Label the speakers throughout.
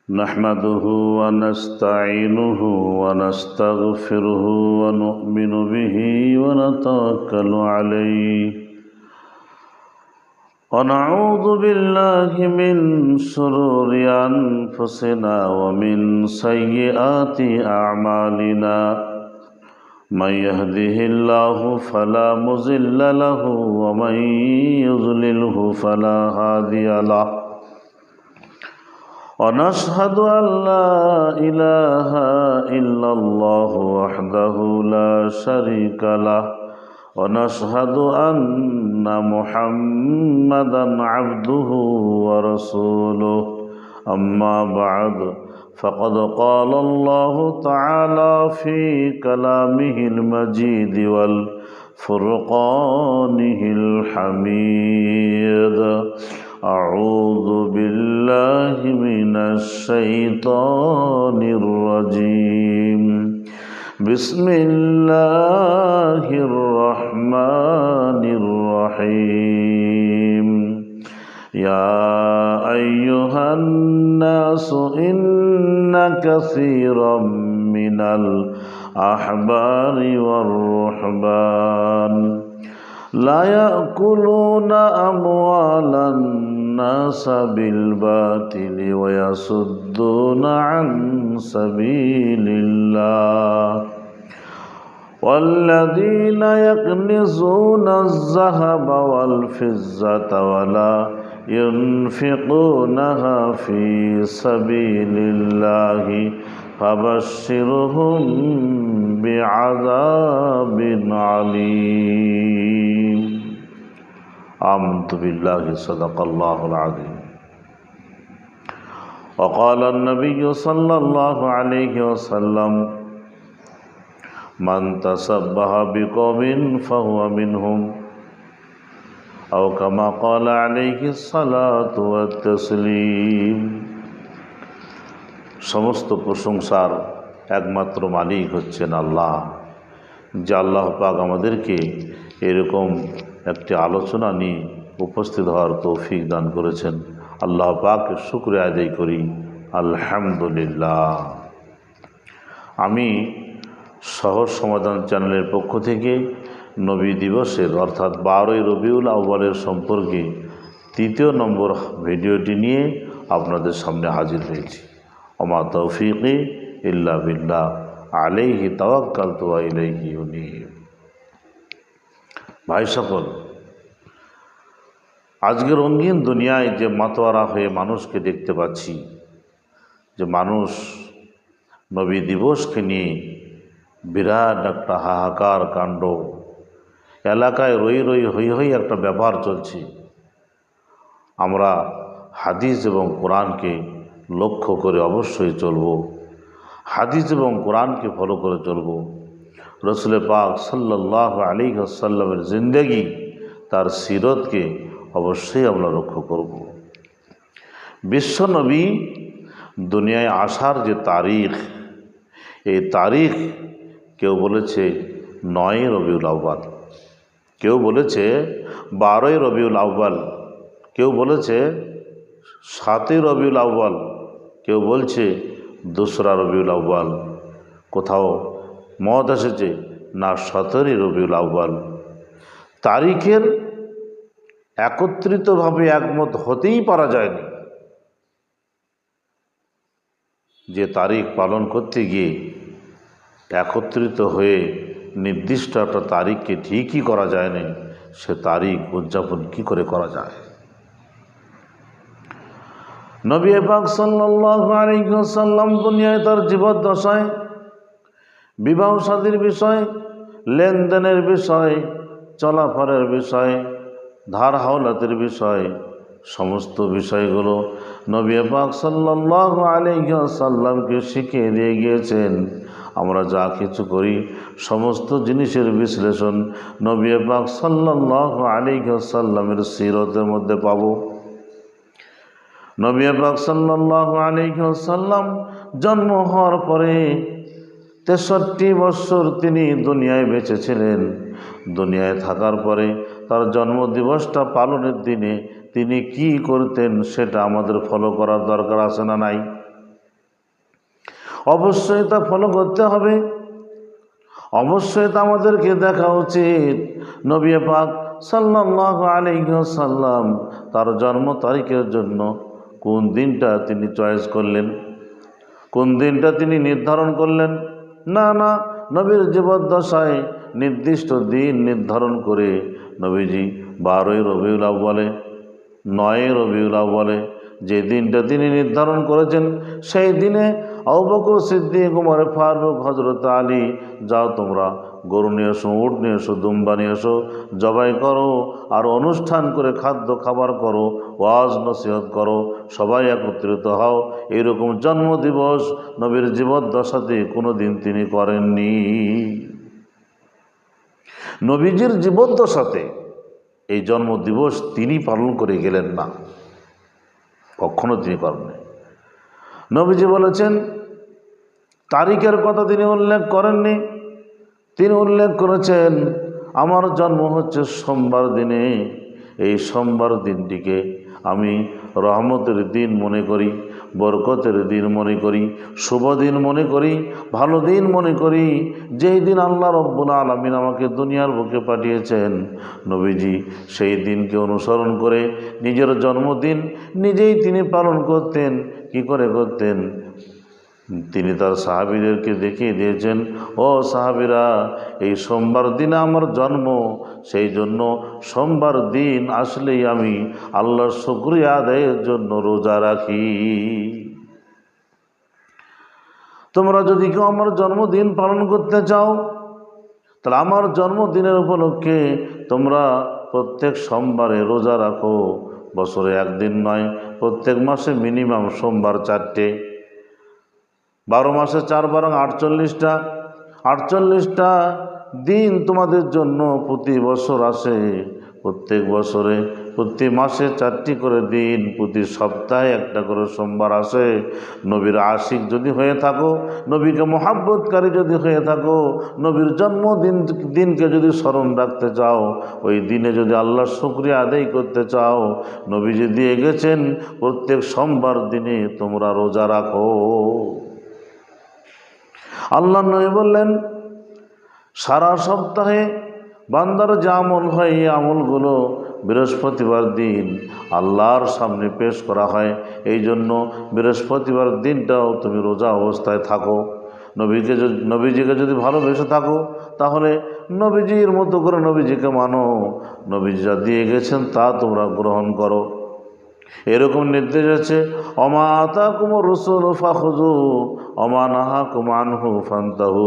Speaker 1: نحمده ونستعينه ونستغفره ونؤمن به ونتوكل عليه ونعوذ بالله من شرور أنفسنا ومن سيئات أعمالنا من يهده الله فلا مضل له ومن يضلله فلا هادي له ونشهد أن لا إله إلا الله وحده لا شريك له ونشهد أن محمدا عبده ورسوله أما بعد فقد قال الله تعالى في كلامه المجيد والفرقانه الحميد أعوذ بالله من الشيطان الرجيم بسم الله الرحمن الرحيم يا أيها الناس إن كثيرا من الأحبار والرهبان لا يأكلون أموال الناس بالباطل ويصدون عن سبيل الله والذين يكنزون الذهب والفضة ولا ينفقونها في سبيل الله فبشرهم بعذاب عليم آمنت بالله صدق الله العظيم وقال النبي صلى الله عليه وسلم من تشبه بقوم فهو منهم أو كما قال عليه الصلاة والتسليم সমস্ত প্রশংসার একমাত্র মালিক হচ্ছেন আল্লাহ। যে আল্লাহ পাক আমাদেরকে এরকম একটি আলোচনা নিয়ে উপস্থিত হওয়ার তৌফিক দান করেছেন, আল্লাহ পাকের শুকরিয়া আদায় করি আলহামদুলিল্লাহ। আমি সহজ সমাধান চ্যানেলের পক্ষ থেকে নবী দিবসের অর্থাৎ 12ই রবিউল আউয়ালের সম্পর্কে 3য় নম্বর ভিডিওটি নিয়ে আপনাদের সামনে হাজির হয়েছি। ওমা তৌফিকি ইল্লা বিল্লাহ আলাইহি তাওয়াক্কালতু ওয়া ইলাইহি উনীব। ভাই সকল, আজকের রঙিন দুনিয়ায় যে মাতোয়ারা হয়ে মানুষকে দেখতে পাচ্ছি, যে মানুষ নবী দিবসকে নিয়ে বিরাট একটা হাহাকার কাণ্ড, এলাকায় রই রই হই হই একটা ব্যাপার চলছে। আমরা হাদিস এবং কোরআনকে লক্ষ্য করে অবশ্যই চলব, হাদিস এবং কোরআনকে ফলো করে চলব। রসুল পাক সাল্লাল্লাহু আলাইহি ওয়াসাল্লামের জিন্দেগি, তার সিরতকে অবশ্যই আমরা লক্ষ্য করব। বিশ্বনবী দুনিয়ায় আসার যে তারিখ, এই তারিখ কেউ বলেছে 9ই রবিউল আউয়াল, কেউ বলেছে 12ই রবিউল আউয়াল, কেউ বলেছে 7ই রবিউল আউয়াল, কেউ বলছে 2রা রবিউল আউয়াল, কোথাও মত এসেছে না 17ই রবিউল আউয়াল। তারিখের একত্রিতভাবে একমত হতেই পারা যায়নি। যে তারিখ পালন করতে গিয়ে একত্রিত হয়ে নির্দিষ্ট একটা তারিখকে ঠিকই করা যায়নি, সে তারিখ উদযাপন কি করে করা যায়? নবী পাক সাল্লাল্লাহু আলাইহি ওয়াসাল্লাম দুনিয়ায় তার জীবদ্দশায় বিবাহ শাদীর বিষয়, লেনদেনের বিষয়, চলাফেরার বিষয়, ধার হাওলাতের বিষয়, সমস্ত বিষয়গুলো নবী পাক সাল্লাল্লাহু আলাইহি ওয়াসাল্লামকে শিখিয়ে দিয়ে গিয়েছেন। আমরা যা কিছু করি সমস্ত জিনিসের বিশ্লেষণ নবী পাক সাল্লাল্লাহু আলাইহি ওয়াসাল্লামের সিরতের মধ্যে পাব। নবী পাক সাল্লাল্লাহু আলাইহি ওয়াসাল্লাম জন্ম হওয়ার পরে 63 বছর তিনি দুনিয়ায় বেঁচে ছিলেন। দুনিয়ায় থাকার পরে তার জন্মদিবসটা পালনের দিনে তিনি কি করতেন সেটা আমাদের ফলো করার দরকার আছে না নাই? অবশ্যই তা ফলো করতে হবে। অবশ্যই তা আমাদেরকে দেখা উচিত নবী পাক সাল্লাল্লাহু আলাইহি ওয়াসাল্লাম তার জন্ম তারিখের জন্য কোন দিনটা তিনি চয়েস করলেন, কোন দিনটা তিনি নির্ধারণ করলেন। না না, নবীর জীবদ্দশায় নির্দিষ্ট দিন নির্ধারণ করে নবীজি 12ই রবিউল আউয়ালে, 9ই রবিউল আউয়ালে যে দিনটা তিনি নির্ধারণ করেছেন, সেই দিনে আবু বকর সিদ্দিক, উমর ফারুক, হযরত আলী, যাও তোমরা গরু নিয়ে এসো, উট নিয়ে এসো, দুম্বা নিয়ে এসো, জবাই করো আর অনুষ্ঠান করে খাদ্য খাবার করো, ওয়াজ নসিহত করো, সবাই একত্রিত হও। এইরকম জন্মদিবস নবীর জীবদ্দশাতে কোনো দিন তিনি করেননি। নবীজির জীবদ্দশাতে এই জন্মদিবস তিনি পালন করে গেলেন না, কখনো তিনি করেননি। নবীজি বলেছেন, তারিখের কথা তিনি উল্লেখ করেননি। তিনি উল্লেখ করেছেন, আমার জন্ম হচ্ছে সোমবার দিনে, এই সোমবার দিনটিকে আমি রহমতের দিন মনে করি, বরকতের দিন মনে করি, শুভ দিন মনে করি, ভালো দিন মনে করি, যেই দিন আল্লাহ রব্বুল আলামিন আমাকে দুনিয়ার বুকে পাঠিয়েছেন। নবীজি সেই দিনকে অনুসরণ করে নিজের জন্মদিন নিজেই তিনি পালন করতেন। কি করে করতেন? তিনি তার সাহাবীদেরকে দেখিয়ে দিয়েছেন, ও সাহাবীরা, এই সোমবার দিনে আমার জন্ম, সেই জন্য সোমবার দিন আসলেই আমি আল্লাহর শুকরিয়া আদায়ের জন্য রোজা রাখি। তোমরা যদি কেউ আমার জন্মদিন পালন করতে চাও, তাহলে আমার জন্মদিনের উপলক্ষে তোমরা প্রত্যেক সোমবারে রোজা রাখো। বছরে একদিন নয়, প্রত্যেক মাসে মিনিমাম সোমবার 4টে, 12 মাসে 4 বারং 48টা, 48টা দিন তোমাদের জন্য প্রতি বছর আসে। প্রত্যেক বছরে প্রতি মাসে 4টি করে দিন, প্রতি সপ্তাহে একটা করে সোমবার আসে। নবীর আশিক যদি হয়ে থাকো, নবীকে মহাব্বতকারী যদি হয়ে থাকো, নবীর দিনকে যদি স্মরণ রাখতে চাও, ওই দিনে যদি আল্লাহর শুকরিয়া আদায় করতে চাও, নবীজি দিয়ে গেছেন প্রত্যেক সোমবার দিনে তোমরা রোজা রাখো। আল্লাহ নবী বললেন, সারা সপ্তাহে বান্দার যে আমল হয়, এই আমলগুলো বৃহস্পতিবার দিন আল্লাহর সামনে পেশ করা হয়। এই জন্য বৃহস্পতিবার দিনটাও তুমি রোজা অবস্থায় থাকো। নবীজিকে যদি ভালোবেসে থাকো, তাহলে নবীজির মতো করে নবীজিকে মানো, নবীজি যা দিয়ে গেছেন তা তোমরা গ্রহণ করো। এরকম নির্দেশ আছে, অমা আতাকুমুর রাসূলু ফাখুযু অমা নাহাকুম আনহু ফান্তাহু।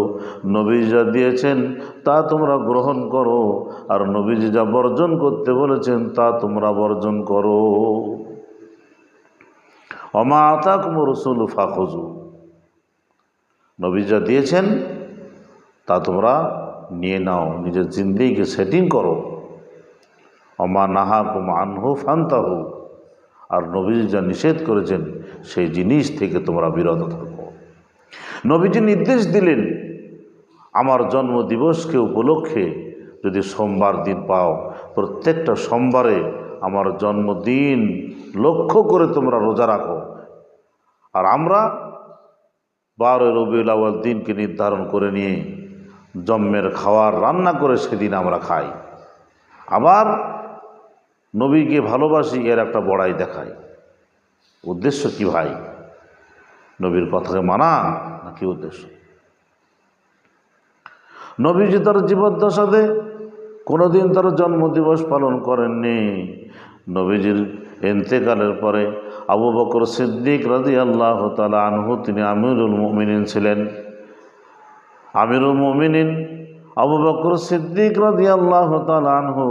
Speaker 1: নবী যা দিয়েছেন তা তোমরা গ্রহণ করো, আর নবীজি যা বর্জন করতে বলেছেন তা তোমরা বর্জন করো। অমা আতাকুমুর রাসূলু ফাখুযু, নবী যা দিয়েছেন তা তোমরা নিয়ে নাও, নিজের জিন্দেগিকে সেটিং করো। অমা নাহাকুম আনহু ফান্তাহু, আর নবীজি যা নিষেধ করেছেন সেই জিনিস থেকে তোমরা বিরত থাকো। নবীজি নির্দেশ দিলেন, আমার জন্মদিবসকে উপলক্ষে যদি সোমবার দিন পাও, প্রত্যেকটা সোমবারে আমার জন্মদিন লক্ষ্য করে তোমরা রোজা রাখো। আর আমরা 12 রবিউল আউয়াল দিনকে নির্ধারণ করে নিয়ে জম্মের খাওয়ার রান্না করে সেদিন আমরা খাই। আবার নবীকে ভালোবাসি এর একটা বড়াই দেখাই। উদ্দেশ্য কি ভাই? নবীর কথাকে মানা নাকি উদ্দেশ্য? নবীজি তার জীবদ্দশাতে কোনোদিন তার জন্মদিবস পালন করেননি। নবীজির ইন্তেকালের পরে আবু বকর সিদ্দিক রাদিয়াল্লাহু তাআলা আনহু তিনি আমিরুল মুমিনিন ছিলেন। আমিরুল মুমিনিন আবু বকর সিদ্দিক রাদিয়াল্লাহু তাআলা আনহু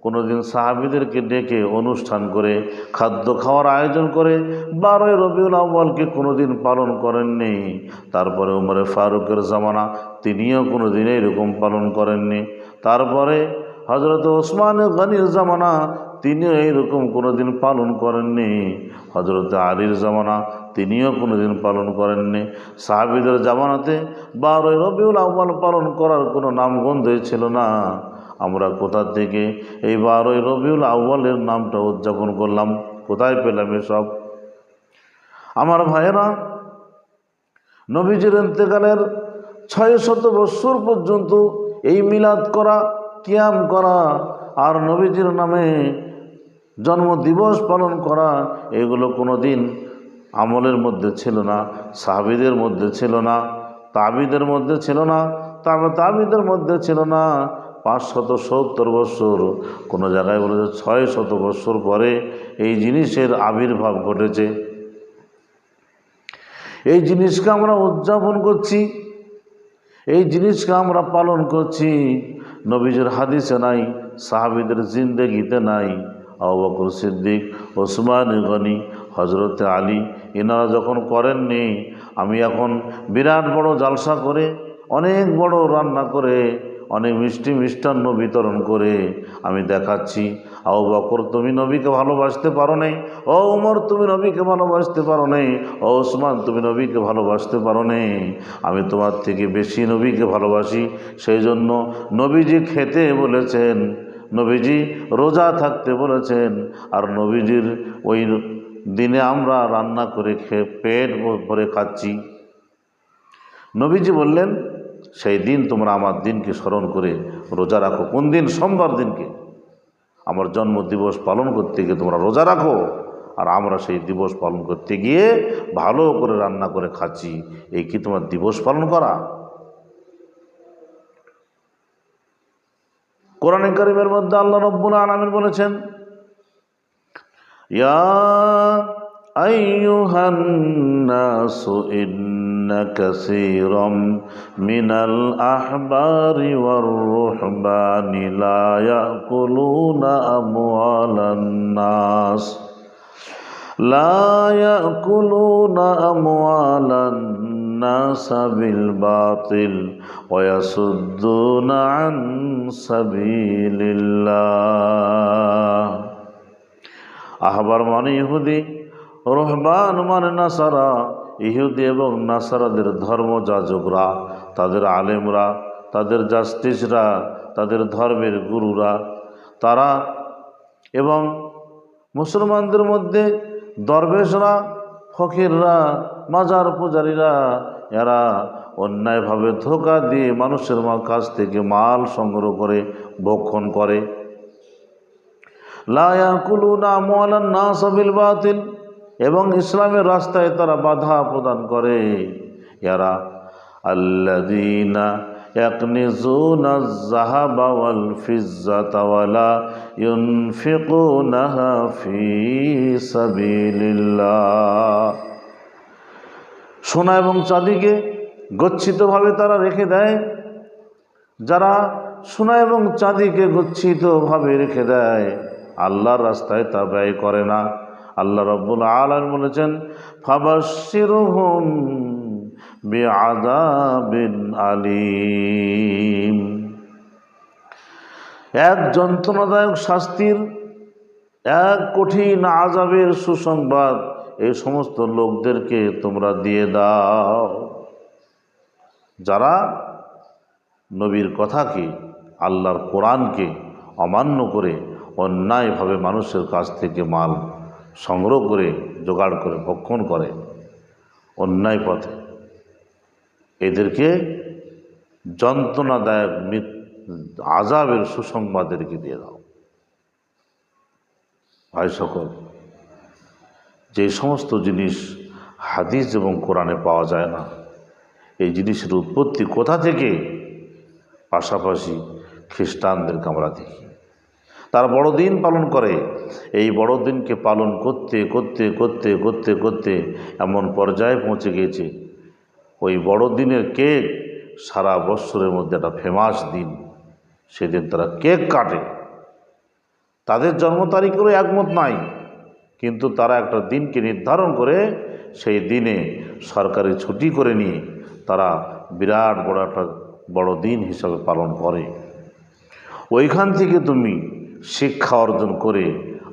Speaker 1: কোনোদিন সাহাবীদেরকে ডেকে অনুষ্ঠান করে খাদ্য খাওয়ার আয়োজন করে 12 রবিউল আউয়ালকে কোনোদিন পালন করেননি। তারপরে উমরে ফারুকের জামানা, তিনিও কোনোদিন এরকম পালন করেননি। তারপরে হযরত ওসমান গনির জামানা, তিনিও এইরকম কোনোদিন পালন করেননি। হযরত আলীর জামানা, তিনিও কোনোদিন পালন করেননি। সাহাবীদের জামানাতে 12 রবিউল আউয়াল পালন করার কোনো নামগন্ধই ছিল না। আমরা কোথা থেকে এই 12 রবিউল আউয়ালের নামটা উদযাপন করলাম? কোথায় পেলাম এসব? আমার ভাইয়েরা, নবীজির ইন্তেকালের 600 বৎসর পর্যন্ত এই মিলাদ করা, কিয়াম করা আর নবীজির নামে জন্মদিবস পালন করা, এগুলো কোনো দিন আমলের মধ্যে ছিল না, সাহাবীদের মধ্যে ছিল না, তাবিদের মধ্যে ছিল না, তাবিদের মধ্যে ছিল না। 570 বৎসর, কোনো জায়গায় বলেছে 600 বৎসর পরে এই জিনিসের আবির্ভাব ঘটেছে। এই জিনিসকে আমরা উদযাপন করছি, এই জিনিসকে আমরা পালন করছি। নবীজির হাদিসে নাই, সাহাবীদের জিন্দেগিতে নাই। আবু বকর সিদ্দিক, ওসমান গনি, হজরতে আলী এনারা যখন করেননি, আমি এখন বিরাট বড় জালসা করে, অনেক বড় রান্না করে, অনেক মিষ্টি মিষ্টান্ন বিতরণ করে আমি দেখাচ্ছি, আবু বকর তুমি নবীকে ভালোবাসতে পারো নাই, ও উমর তুমি নবীকে ভালোবাসতে পারো নাই, ও ওসমান তুমি নবীকে ভালোবাসতে পারো নাই, আমি তোমার থেকে বেশি নবীকে ভালোবাসি। সেই জন্য নবীজি খেতে বলেছেন, নবীজি রোজা থাকতে বলেছেন, আর নবীজির ওই দিনে আমরা রান্না করে খেয়ে পেট ভরে খাচ্ছি। নবীজি বললেন সেই দিন তোমরা আমার দিনকে স্মরণ করে রোজা রাখো। কোন দিন? সোমবার দিনকে আমার জন্মদিবস পালন করতে গিয়ে তোমরা রোজা রাখো, আর আমরা সেই দিবস পালন করতে গিয়ে ভালো করে রান্না করে খাচ্ছি। এই কি তোমার দিবস পালন করা? কোরআনে কারীমের মধ্যে আল্লাহ রাব্বুল আলামিন বলেছেন, ইয়া আইয়ুহান নাসু ইন্না কাসীরাম মিনাল আহবারি ওয়ার রুহবানি লা ইয়াকুলুনা আমওয়ালান নাস বিল বাতিল ওয়া ইয়াসুদ্দুনা আন সাবিলিল্লাহ। আহবার মানে ইহুদি, রুহবান মানে নাসারা। ইহুদি এবং নাসারাদের ধর্মযাজকরা, তাদের আলেমরা, তাদের জাস্টিসরা, তাদের ধর্মের গুরুরা, তারা এবং মুসলমানদের মধ্যে দরবেশরা, ফকিররা, মাজার পূজারীরা, এরা অন্যায়ভাবে ধোঁকা দিয়ে মানুষের কাছ থেকে মাল সংগ্রহ করে ভক্ষণ করে। লা ইয়াকুলুনা আমওয়ালান নাস বিল বাতিল, এবং ইসলামের রাস্তায় তারা বাধা প্রদান করে। এরা আল্লাযীনা ইয়াকনিজুনা আয-যাহাবা ওয়াল ফিজ্জাতা ওয়া লা ইউনফিকুনাহা ফি সাবিলিল্লাহ। সোনা এবং চাঁদিকে গচ্ছিতভাবে তারা রেখে দেয়। যারা সোনা এবং চাঁদিকে গচ্ছিতভাবে রেখে দেয়, আল্লাহর রাস্তায় তা ব্যয় করে না। আল্লাহ রাব্বুল আলামিন বলেছেন, ফাবাশশিরহুম বিআযাবিন আলীম। এক যন্ত্রণাদায়ক শাস্তির, এক কঠিন আযাবের সুসংবাদ এই সমস্ত লোকদেরকে তোমরা দিয়ে দাও, যারা নবীর কথাকে, আল্লাহর কোরআনকে অমান্য করে অন্যায়ভাবে মানুষের কাছ থেকে মাল সংগ্রহ করে, জোগাড় করে ভক্ষণ করে অন্যায় পথে। এদেরকে যন্ত্রণাদায়ক আযাবের সুসংবাদেরকে দিয়ে দাও। ভাই সকল, যে সমস্ত জিনিস হাদিস এবং কোরআনে পাওয়া যায় না, এই জিনিসের উৎপত্তি কোথা থেকে? পাশাপাশি খ্রিস্টানদেরকে আমরা দেখি, তারা বড়দিন পালন করে। এই বড়দিনকে পালন করতে করতে করতে করতে করতে এমন পর্যায়ে পৌঁছে গিয়েছে, ওই বড়দিনের কেক সারা বৎসরের মধ্যে একটা ফেমাস দিন। সেদিন তারা কেক কাটে। তাদের জন্ম তারিখেরও একমত নাই, কিন্তু তারা একটা দিনকে নির্ধারণ করে সেই দিনে সরকারি ছুটি করে নিয়ে তারা বিরাট বড় একটা বড়দিন হিসাবে পালন করে। ওইখান থেকে তুমি শিক্ষা অর্জন করে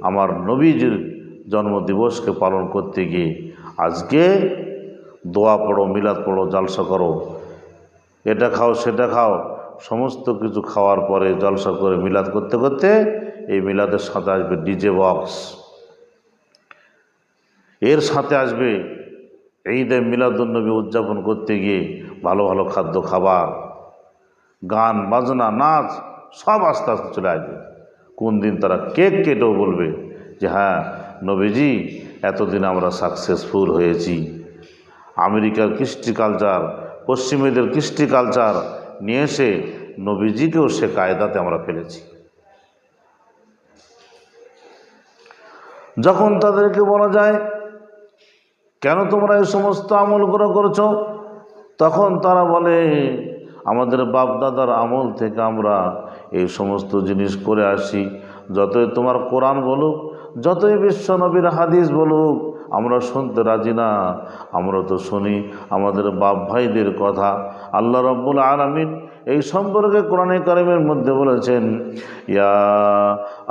Speaker 1: আমার নবীজির জন্মদিবসকে পালন করতে গিয়ে আজকে দোয়া পড়ো, মিলাদ পড়ো, জালসা করো, এটা খাও সেটা খাও, সমস্ত কিছু খাওয়ার পরে জলসা করে মিলাদ করতে করতে এই মিলাদের সাথে আসবে ডিজে বক্স, এর সাথে আসবে ঈদে মিলাদুন্নবী উদযাপন করতে গিয়ে ভালো ভালো খাদ্য খাবার, গান বাজনা, নাচ সব আস্তে আস্তে চলে আসবে। কোন দিন তারা কেক কেটেও বলবে যে হ্যাঁ নবীজি এতদিন আমরা সাকসেসফুল হয়েছি। আমেরিকার কৃষ্টি কালচার, পশ্চিমীদের কৃষ্টি কালচার নিয়ে এসে নবীজিকেও সে কায়দাতে আমরা ফেলেছি। যখন তাদেরকে বলা যায় কেন তোমরা এই সমস্ত আমলগুলো করছো, তখন তারা বলে আমাদের বাপদাদার আমল থেকে আমরা এই সমস্ত জিনিস করে আসি। যতই তোমার কোরআন বলুক, যতই বিশ্ব নবীর হাদিস বলুক, আমরা শুনতে রাজি না। আমরা তো শুনি আমাদের বাপ ভাইদের কথা। আল্লাহ রাব্বুল আলামিন এই সম্পর্কে কোরআনে কারিমের মধ্যে বলেছেন, ইয়া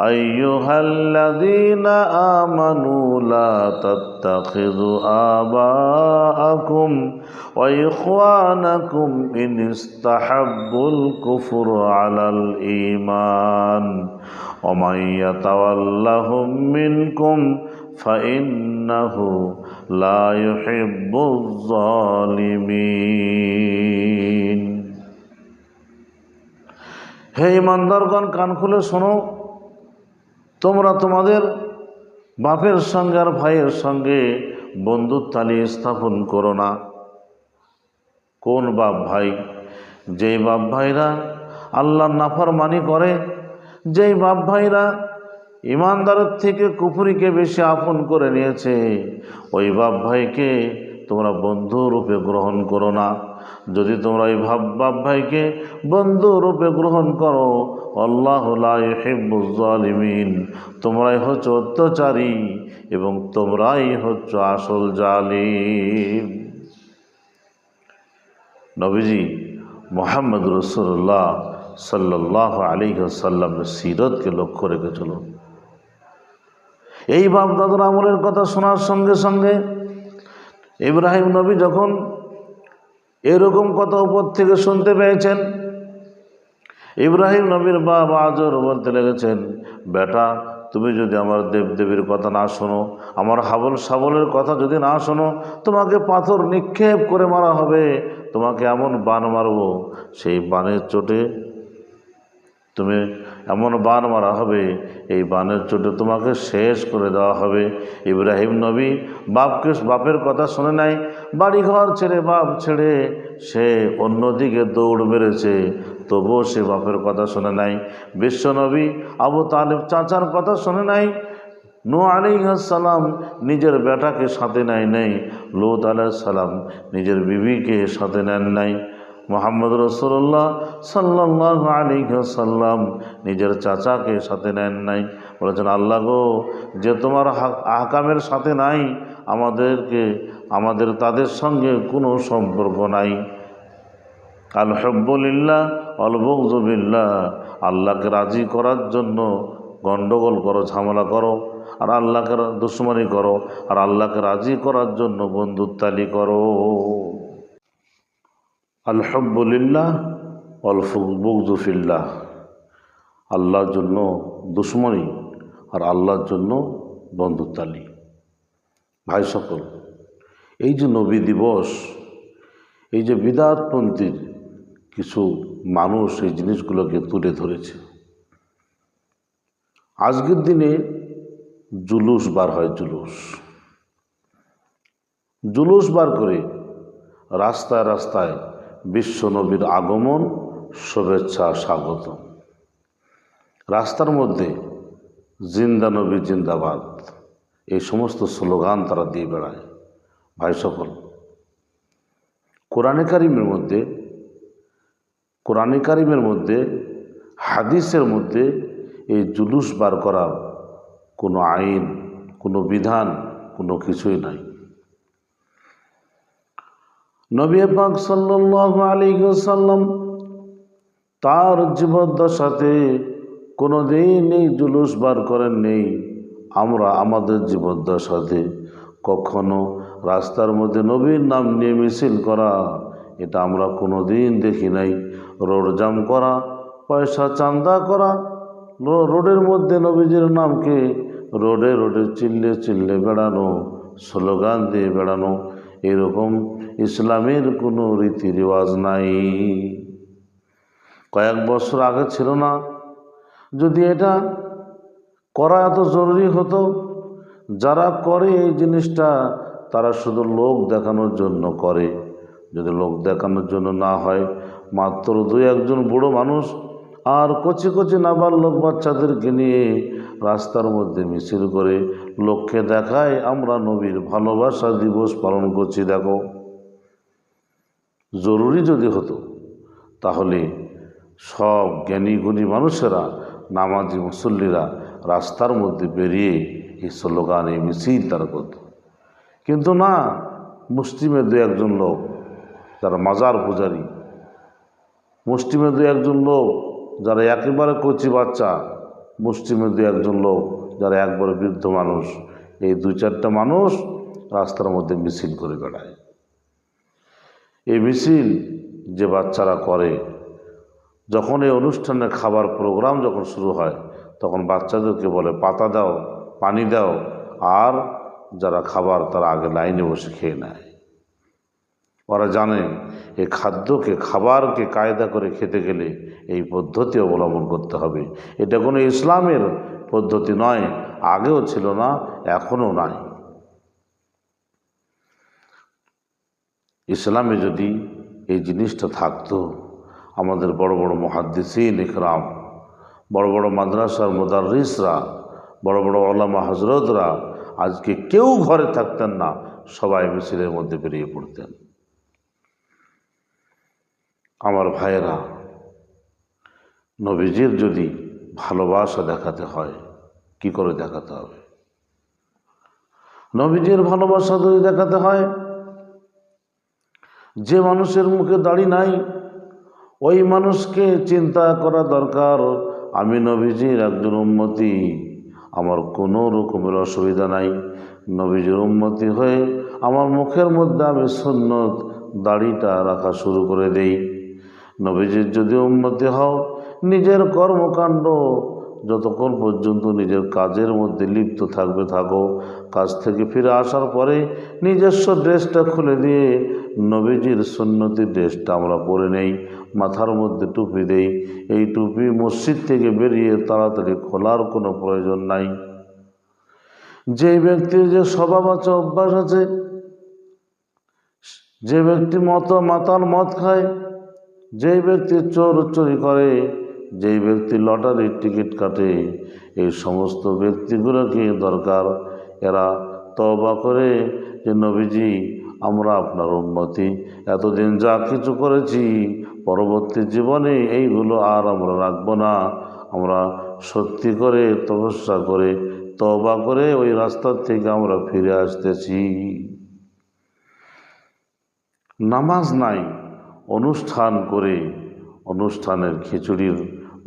Speaker 1: আইয়ুহাল্লাযীনা আমানু লা তাত্তাখিযু আবাআকুম ওয়া ইখওয়ানাকুম ইন ইসতাহাব্বুল কুফর আলাল ঈমান ওয়া মান ইয়াতাওয়াল্লাহুম মিনকুম ফাইন্নাহু লা ইউহিব্বুয যালিমিন। হে ইমানদারগণ, কান খুলে শোনো, তোমরা তোমাদের বাপের সঙ্গে আর ভাইয়ের সঙ্গে বন্ধুত্বালি স্থাপন করো না। কোন বাপ ভাই? যেই বাপ ভাইরা আল্লাহর নাফরমানি করে, যেই বাপ ভাইরা ইমানদারের থেকে কুফরিকে বেশি আপন করে নিয়েছে, ওই বাপ ভাইকে তোমরা বন্ধু রূপে গ্রহণ করো না। যদি তোমরা এই বাপ ভাইকে বন্ধু রূপে গ্রহণ করো, আল্লাহু লা ইউহিব্বুয যালিমিন, তোমরাই হচ্ছ অত্যাচারী এবং তোমরাই হচ্ছ আসল জালিম। নবীজি মুহাম্মদ রাসূলুল্লাহ সাল্লাল্লাহু আলাইহি ওয়াসাল্লামের সিরতকে লক্ষ্য রেখে চলুন। এই বাপ দাদার আমলের কথা শোনার সঙ্গে সঙ্গে ইব্রাহিম নবী যখন এরকম কথা উপর থেকে শুনতে পেয়েছেন, ইব্রাহিম নবীর বাপ আজর বলতে লেগেছেন, বেটা তুমি যদি আমার দেবদেবীর কথা না শোনো, আমার হাবল সাবলের কথা যদি না শোনো, তোমাকে পাথর নিক্ষেপ করে মারা হবে। তোমাকে এমন বান মারব, সেই বানের চোটে তুমি এমন বান মারা হবে, এই বানের চোটে তোমাকে শেষ করে দেওয়া হবে। ইব্রাহিম নবী বাপের কথা শুনে নাই, বাড়িঘর ছেড়ে বাপ ছেড়ে সে অন্যদিকে দৌড় মেরেছে, তবুও সে বাপের কথা শুনে নাই। বিশ্বনবী আবু তালেব চাচার কথা শুনে নাই। নূহ আলাইহিস সালাম নিজের বেটাকে সাথে নেয় নাই। লূত আলাইহিস সালাম নিজের বিবিকে সাথে নেন নাই। মুহাম্মদ রাসূলুল্লাহ সাল্লাল্লাহু আলাইহি ওয়াসাল্লাম নিজের চাচাকে সাথে নেন নাই। বলেছেন, আল্লাহ গো, যে তোমার আহকামের সাথে নাই, আমাদের তাদের সঙ্গে কোনো সম্পর্ক নাই। আল হুব্বু লিল্লাহ ওয়াল বুগযু বিল্লাহ, আল্লাহকে রাজি করার জন্য গণ্ডগোল করো, ঝামেলা করো, আর আল্লাহকে দুশমনি করো, আর আল্লাহকে রাজি করার জন্য বন্ধুত্বালি করো। আল হুব্বু লিল্লাহ ওয়াল বুগযু ফিল্লাহ, আল্লাহর জন্য দুশমনি আর আল্লাহর জন্য বন্ধুত্বালি। ভাই সকল, এই যে নবী দিবস, এই যে বিদআতপন্থীর কিছু মানুষ এই জিনিসগুলোকে তুলে ধরেছে। আজকের দিনে জুলুস বার হয়, জুলুস বার করে রাস্তায় রাস্তায় বিশ্ব নবীর আগমন, শুভেচ্ছা, স্বাগত। রাস্তার মধ্যে জিন্দা নবী জিন্দাবাদ, এই সমস্ত স্লোগান তারা দিয়ে বেড়ায়। ভাই সকল, কোরআনে কারিমের মধ্যে হাদিসের মধ্যে এই জুলুস বার করার কোনো আইন, কোনো বিধান, কোনো কিছুই নাই। নবী পাক সাল্লাল্লাহু আলাইহি ওয়াসাল্লাম তার জীবদ্দশাতে কোনোদিন এই জুলুস বার করেন নেই। আমরা আমাদের জীবদ্দশাতে কখনো রাস্তার মধ্যে নবীর নাম নিয়ে মিছিল করা, এটা আমরা কোনোদিন দেখি নাই। রোড জাম করা, পয়সা চাঁদা করা, রোডের মধ্যে নবীজির নামকে রোডে রোডে চিল্লে চিল্লে বেড়ানো, স্লোগান দিয়ে বেড়ানো, এরকম ইসলামের কোনো রীতি রেওয়াজ নাই। কয়েক বছর আগে ছিল না। যদি এটা করা এত জরুরি হতো, যারা করে এই জিনিসটা তারা শুধু লোক দেখানোর জন্য করে। যদি লোক দেখানোর জন্য না হয়, মাত্র দুই একজন বুড়ো মানুষ আর কচি কচি নাবালক বাচ্চাদেরকে নিয়ে রাস্তার মধ্যে মিছিল করে লোককে দেখায় আমরা নবীর ভালোবাসা দিবস পালন করছি। দেখো, জরুরি যদি হতো তাহলে সব জ্ঞানী গুণী মানুষেরা, নামাজি মুসল্লিরা রাস্তার মধ্যে বেরিয়ে এই স্লোগান, এই মিছিল তারা করত। কিন্তু না, মুসলিমের দু একজন লোক যারা মাজার পূজারী, মুসলিমের দু একজন লোক যারা একেবারে কচি বাচ্চা, মুসলিমের দু একজন লোক যারা একবারে বৃদ্ধ মানুষ, এই দুই চারটা মানুষ রাস্তার মধ্যে মিছিল করে বেড়ায়। এই মিছিল যে বাচ্চারা করে, যখন এই অনুষ্ঠানে খাবার প্রোগ্রাম যখন শুরু হয়, তখন বাচ্চাদেরকে বলে পাতা দাও, পানি দাও, আর যারা খাবার তারা আগে লাইনে বসে খেয়ে নেয়। ওরা জানে এই খাদ্যকে, খাবারকে কায়দা করে খেতে গেলে এই পদ্ধতি অবলম্বন করতে হবে। এটা কোনো ইসলামের পদ্ধতি নয়, আগেও ছিল না, এখনও নাই। ইসলামে যদি এই জিনিসটা থাকতো, আমাদের বড় বড় মুহাদ্দিসিন ইকরাম, বড় বড় মাদ্রাসার মুদাররিসরা, বড় বড় ওলামা হজরতরা আজকে কেউ ঘরে থাকতেন না, সবাই মিছিলের মধ্যে বেরিয়ে পড়তেন। আমার ভাইয়েরা, নবীজির যদি ভালোবাসা দেখাতে হয়, কি করে দেখাতে হবে? নবীজির ভালোবাসা যদি দেখাতে হয়, যে মানুষের মুখে দাড়ি নাই ওই মানুষকে চিন্তা করা দরকার, আমি নবীজির একজন উম্মতি, আমার কোনো রকমের অসুবিধা নাই। নবীজির উম্মতি হয়ে আমার মুখের মধ্যে আমি সুন্নত দাড়িটা রাখা শুরু করে দেই। নবীজির যদি উম্মতি হও, নিজের কর্মকাণ্ড যতক্ষণ পর্যন্ত নিজের কাজের মধ্যে লিপ্ত থাকবে থাকো, কাজ থেকে ফিরে আসার পরে নিজস্ব ড্রেসটা খুলে দিয়ে নবীজির সুন্নতি ড্রেসটা আমরা পরে নেই, মাথার মধ্যে টুপি দেই। এই টুপি মসজিদ থেকে বেরিয়ে তাড়াতাড়ি খোলার কোনো প্রয়োজন নাই। যে ব্যক্তির যে স্বভাব আছে, অভ্যাস আছে, যে ব্যক্তি মাতাল মদ খায়, যেই ব্যক্তি চোরি করে, যেই ব্যক্তি লটারির টিকিট কাটে, এই সমস্ত ব্যক্তিগুলোকে দরকার এরা তওবা করে যে নবীজি আমরা আপনার উম্মতি, এতদিন যা কিছু করেছি পরবর্তী জীবনে এইগুলো আর আমরা রাখবো না, আমরা সত্যি করে তপস্যা করে তওবা করে ওই রাস্তার থেকে আমরা ফিরে আসতেছি। নামাজ নাই, অনুষ্ঠান করে, অনুষ্ঠানের খিচুড়ির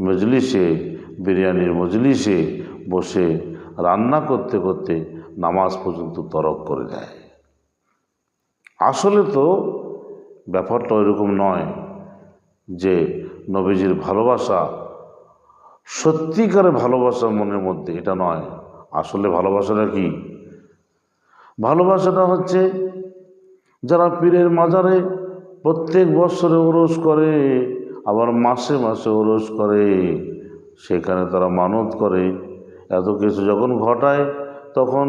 Speaker 1: মজলিসে, বিরিয়ানির মজলিসে বসে রান্না করতে করতে নামাজ পর্যন্ত তরক করে দেয়। আসলে তো ব্যাপারটা ওইরকম নয় যে নবীজির ভালোবাসা, সত্যিকারের ভালোবাসা মনের মধ্যে, এটা নয়। আসলে ভালোবাসাটা কি? ভালোবাসাটা হচ্ছে যারা পীরের মাজারে প্রত্যেক বছরে ওরস করে, আবার মাসে মাসে ওরস করে, সেখানে তারা মানত করে, এত কিছু যখন ঘটায় তখন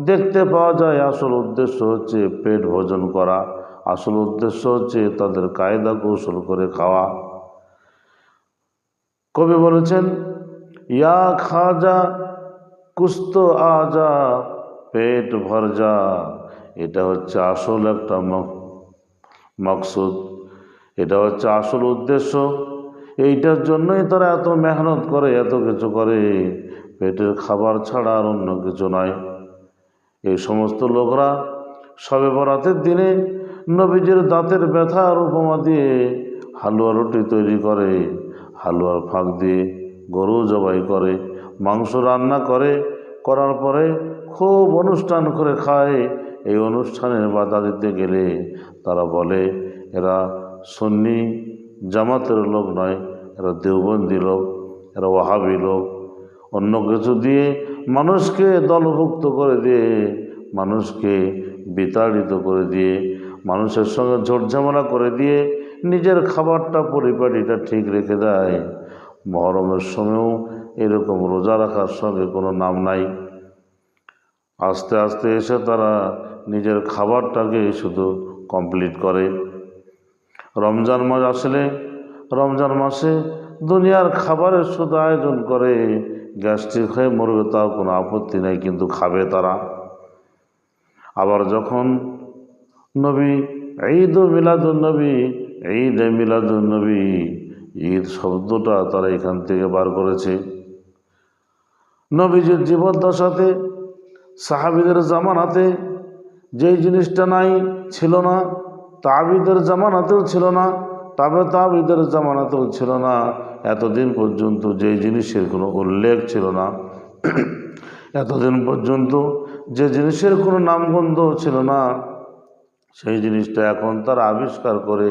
Speaker 1: দেখতে পাওয়া যায় আসল উদ্দেশ্য হচ্ছে পেট ভোজন করা, আসল উদ্দেশ্য হচ্ছে তাদের কায়দা কৌশল করে খাওয়া। কবি বলেছেন, ইয়া খাজা কুস্ত আজা পেট ভর যা, এটা হচ্ছে আসল একটা মকসুদ, এটা হচ্ছে আসল উদ্দেশ্য। এইটার জন্যই তারা এত মেহনত করে, এত কিছু করে, পেটের খাবার ছাড়া আর অন্য কিছু নয়। এই সমস্ত লোকরা শবে বরাতের দিনে নবীজির দাঁতের ব্যথার উপমা দিয়ে হালুয়া রুটি তৈরি করে, হালুয়ার ফাঁক দিয়ে গরু জবাই করে, মাংস রান্না করে, করার পরে খুব অনুষ্ঠান করে খায়। এই অনুষ্ঠানের বাধা দিতে গেলে তারা বলে এরা সুন্নি জামাতের লোক নয়, এরা দেওবন্দি লোক, এরা ওয়াহাবি লোক, অন্য কিছু দিয়ে মানুষকে দলভুক্ত করে দিয়ে মানুষকে বিতাড়িত করে দিয়ে, মানুষের সঙ্গে ঝোটঝামেলা করে দিয়ে নিজের খাবারটা পরিপাটিটা ঠিক রেখে দেয়। মহরমের সময়ও এরকম রোজা রাখার সঙ্গে কোনো নাম নাই। আস্তে আস্তে এসে তারা নিজের খাবারটাকে শুধু কমপ্লিট করে। রমজান মাস আসলে রমজান মাসে দুনিয়ার খাবারের শুধু আয়োজন করে, গ্যাস্ট্রিক হয়ে মরবে তাও কোনো আপত্তি নেই, কিন্তু খাবে তারা। আবার যখন নবী ঈদ মিলাদুন্নবী, ঈদে মিলাদুন্নবী, ঈদ শব্দটা তারা এখান থেকে বার করেছে। নবীজির জীবদ্দশাতে সাহাবীদের জামানাতে যেই জিনিসটা নাই ছিল না, তাবিদের জামানাতেও ছিল না, তাবিদের জামানাতেও ছিল না, এতদিন পর্যন্ত যেই জিনিসের কোনো উল্লেখ ছিল না, এতদিন পর্যন্ত যে জিনিসের কোনো নামগন্ধ ছিল না, সেই জিনিসটা এখন তারা আবিষ্কার করে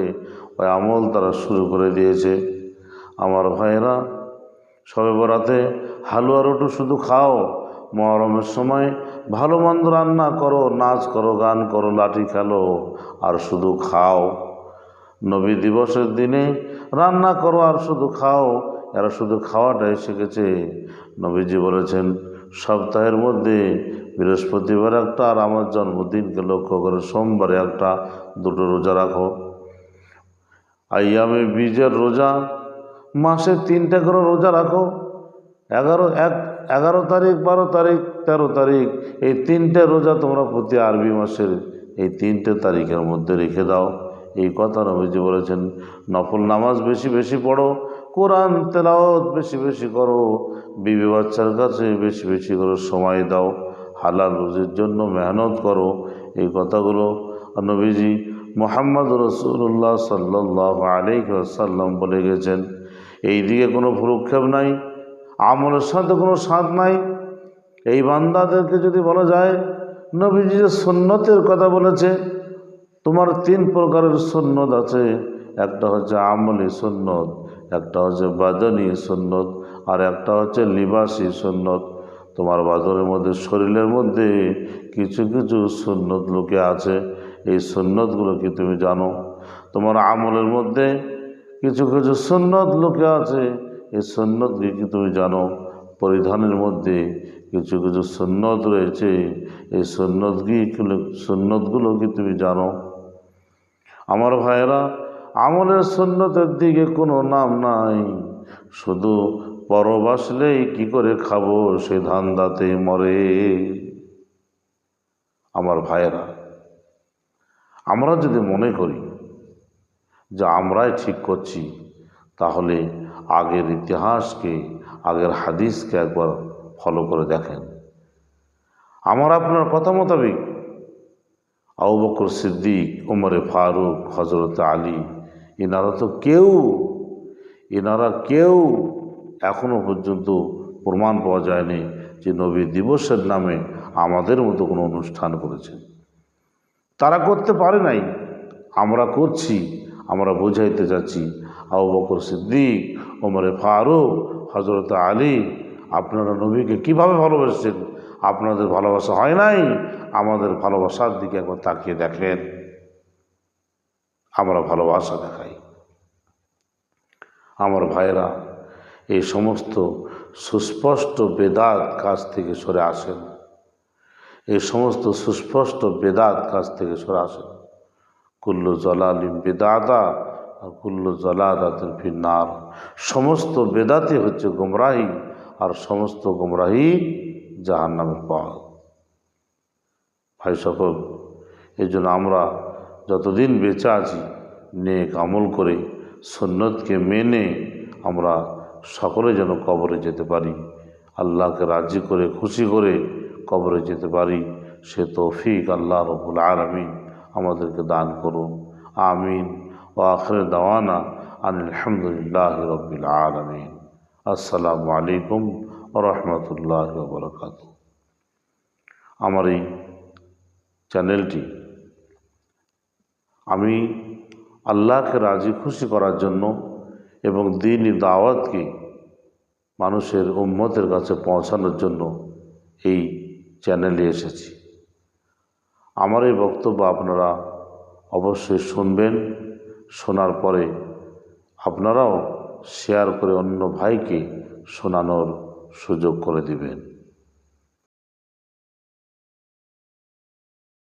Speaker 1: ওই আমল তারা শুরু করে দিয়েছে। আমার ভাইয়েরা, শবে বরাতে হালুয়া রুটি শুধু খাও, মহরমের সময় ভালো মন্দ রান্না করো, নাচ করো, গান করো, লাঠি খেলো, আর শুধু খাও। নবী দিবসের দিনে রান্না করো আর শুধু খাও, এরা শুধু খাওয়াটাই শিখেছে। নবীজি বলেছেন, সপ্তাহের মধ্যে বৃহস্পতিবার একটা আর আমার জন্মদিনকে লক্ষ্য করে সোমবারে একটা, দুটো রোজা রাখো। আইয়ামে বীজের রোজা, মাসে 3টা করে রোজা রাখো। 11 তারিখ, 12 তারিখ, 13 তারিখ, এই 3টে রোজা তোমরা প্রতি আরবি মাসের এই 3টে তারিখের মধ্যে রেখে দাও। এই কথা নবীজি বলেছেন। নফল নামাজ বেশি বেশি পড়ো, কোরআন তেলাওয়াত বেশি বেশি করো, বিবি বাচ্চার কাছে বেশি বেশি করে সময় দাও, হালাল রুজির জন্য মেহনত করো। এই কথাগুলো নবীজি মুহাম্মদ রাসূলুল্লাহ সাল্লাল্লাহু আলাইহি ওয়াসাল্লাম বলে গেছেন। এই দিকে কোনো ভ্রুক্ষেপ নাই, আমলের সাথে কোনো স্বাদ নাই। এই বান্দাদেরকে যদি বলা যায়, নবীজি যে সুন্নতের কথা বলেছে, তোমার 3 প্রকারের সুন্নত আছে, একটা হচ্ছে আমলি সুন্নত, একটা হচ্ছে বাদনী সুন্নত, আর একটা হচ্ছে লিবাসী সুন্নত। তোমার বাদনের মধ্যে, শরীরের মধ্যে কিছু কিছু সুন্নত লুকে আছে, এই সুন্নতগুলো কি তুমি জানো? তোমার আমলের মধ্যে কিছু কিছু সুন্নত লুকে আছে, এই সুন্নত কি তুমি জানো? পরিধানের মধ্যে কিছু কিছু সুন্নত রয়েছে, এই সুন্নতগুলো কি তুমি জানো? আমার ভাইয়েরা, আমলের সুন্নতের দিকে কোনো নাম নাই, শুধু পরব আসলেই কী করে খাবো সে ধান্দাতে মরে। আমার ভাইয়েরা, আমরা যদি মনে করি যে আমরাই ঠিক করছি, তাহলে আগের ইতিহাসকে, আগের হাদিসকে একবার ফলো করে দেখেন। আমার আপনার কথা মোতাবেক আবু বকর সিদ্দিক, উমরে ফারুক, হজরত আলী, এনারা কেউ এখনো পর্যন্ত প্রমাণ পাওয়া যায়নি যে নবী দিবসের নামে আমাদের মতো কোনো অনুষ্ঠান করেছে। তারা করতে পারে নাই, আমরা করছি। আমরা বোঝাইতে যাচ্ছি, আবু বকর সিদ্দিক, উমরে ফারুক, হজরত আলী, আপনারা নবীকে কিভাবে ভালোবাসছেন? আপনাদের ভালোবাসা হয় নাই? আমাদের ভালোবাসার দিকে একবার তাকিয়ে দেখেন। আমরা ভালোবাসা দেখাই। আমার ভাইয়েরা, এই সমস্ত সুস্পষ্ট বেদাত কাজ থেকে সরে আসেন। এই সমস্ত সুস্পষ্ট বেদাত কাজ থেকে সরে আসেন। কুল্লু জালালিম বেদাতা আর কুল্লু জালালাতিন ফিন্নার। সমস্ত বেদাতি হচ্ছে গুমরাহি, আর সমস্ত গুমরাহি জাহান্নামের পথ। ভাই সকল, এই জন্য আমরা যতদিন বেঁচে আছি, নেক আমল করে সুন্নতকে মেনে আমরা সকলে যেন কবরে যেতে পারি, আল্লাহকে রাজি করে খুশি করে কবরে যেতে পারি, সে তৌফিক আল্লাহ রব্বুল আলামিন আমাদেরকে দান করুন। আমিন। ওয়া আখির দাওয়ানা আনিল হামদুলিল্লাহি রাব্বিল আলামিন। আসসালামু আলাইকুম ওয়া রাহমাতুল্লাহি ওয়া বারাকাতুহু। আমার এই চ্যানেলটি আমি আল্লাহকে রাজি খুশি করার জন্য এবং দ্বীনি দাওয়াতকে মানুষের উম্মতের কাছে পৌঁছানোর জন্য এই চ্যানেলে এসেছি। আমার এই বক্তব্য আপনারা অবশ্যই শুনবেন, শোনার পরে আপনারাও শেয়ার করে অন্য ভাইকে শোনানোর সুযোগ করে দিবেন।